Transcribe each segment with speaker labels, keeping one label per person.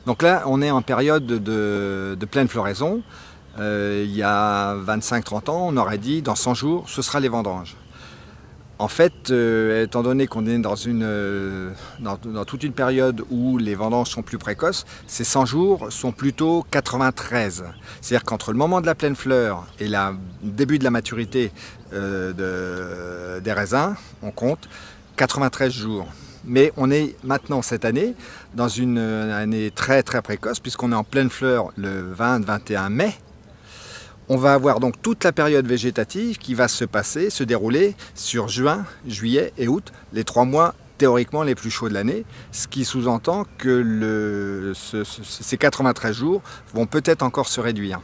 Speaker 1: Donc là, on est en période de pleine floraison. Il y a 25-30 ans, on aurait dit dans 100 jours, ce sera les vendanges. En fait, étant donné qu'on est dans toute une période où les vendanges sont plus précoces, ces 100 jours sont plutôt 93. C'est-à-dire qu'entre le moment de la pleine fleur et le début de la maturité des raisins, on compte 93 jours. Mais on est maintenant cette année dans une année très très précoce puisqu'on est en pleine fleur le 20-21 mai. On va avoir donc toute la période végétative qui va se dérouler sur juin, juillet et août, les 3 mois théoriquement les plus chauds de l'année, ce qui sous-entend que ces 93 jours vont peut-être encore se réduire.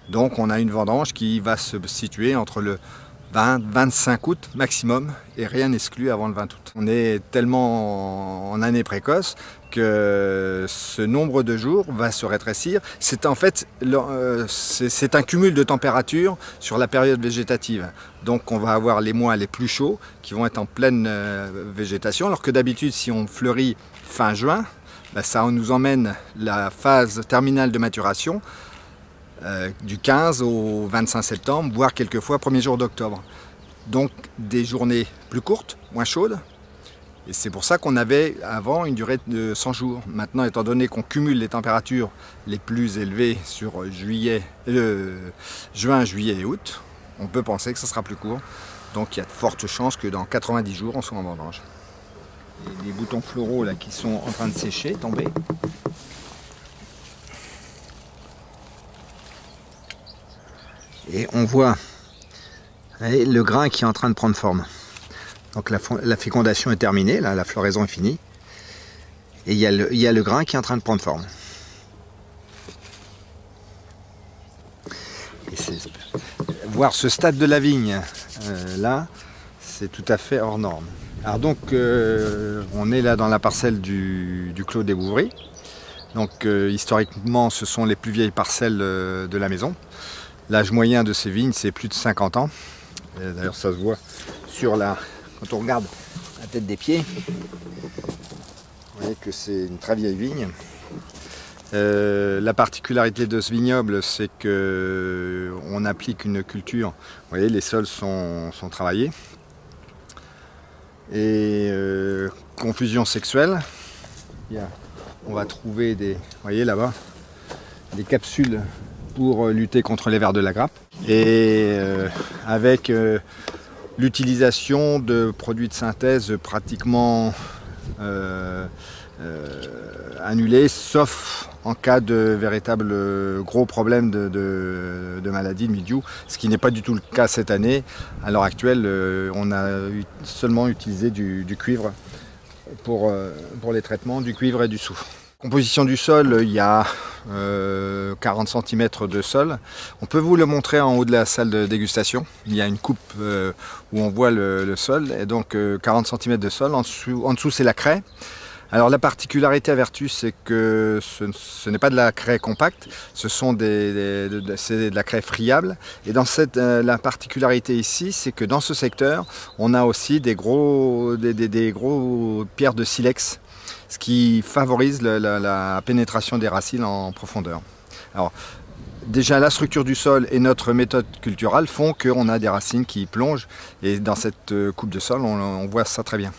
Speaker 1: Donc on a une vendange qui va se situer entre le 20-25 août maximum et rien n'exclut avant le 20 août. On est tellement en année précoce que ce nombre de jours va se rétrécir. C'est en fait c'est un cumul de température sur la période végétative. Donc on va avoir les mois les plus chauds qui vont être en pleine végétation, alors que d'habitude si on fleurit fin juin, ça nous emmène la phase terminale de maturation du 15 au 25 septembre, voire quelquefois 1er jour d'octobre. Donc des journées plus courtes, moins chaudes. Et c'est pour ça qu'on avait avant une durée de 100 jours. Maintenant, étant donné qu'on cumule les températures les plus élevées sur juin, juillet et août, on peut penser que ce sera plus court. Donc il y a de fortes chances que dans 90 jours, on soit en vendange. Et les boutons floraux là, qui sont en train de sécher, tomber. Et on voit le grain qui est en train de prendre forme. Donc la fécondation est terminée, là, la floraison est finie. Et il y a le grain qui est en train de prendre forme. Et voir ce stade de la vigne, là, c'est tout à fait hors norme. Alors donc, on est là dans la parcelle du Clos des Bouvries. Donc historiquement, ce sont les plus vieilles parcelles de la maison. L'âge moyen de ces vignes, c'est plus de 50 ans. D'ailleurs, ça se voit sur quand on regarde la tête des pieds. Vous voyez que c'est une très vieille vigne. La particularité de ce vignoble, c'est qu'on applique une culture. Vous voyez, les sols sont travaillés. Et confusion sexuelle. On va trouver vous voyez là-bas, des capsules pour lutter contre les vers de la grappe. Et avec l'utilisation de produits de synthèse pratiquement annulés, sauf en cas de véritable gros problème de maladie, de mildiou, ce qui n'est pas du tout le cas cette année. À l'heure actuelle, on a seulement utilisé du cuivre pour les traitements, du cuivre et du soufre. Composition du sol, il y a 40 cm de sol. On peut vous le montrer en haut de la salle de dégustation. Il y a une coupe où on voit le sol, et donc 40 cm de sol. En dessous c'est la craie. Alors la particularité à Vertus, c'est que ce n'est pas de la craie compacte, c'est de la craie friable. Et dans la particularité ici, c'est que dans ce secteur, on a aussi des gros pierres de silex, ce qui favorise la pénétration des racines en profondeur. Alors, déjà la structure du sol et notre méthode culturale font qu'on a des racines qui plongent, et dans cette coupe de sol, on voit ça très bien.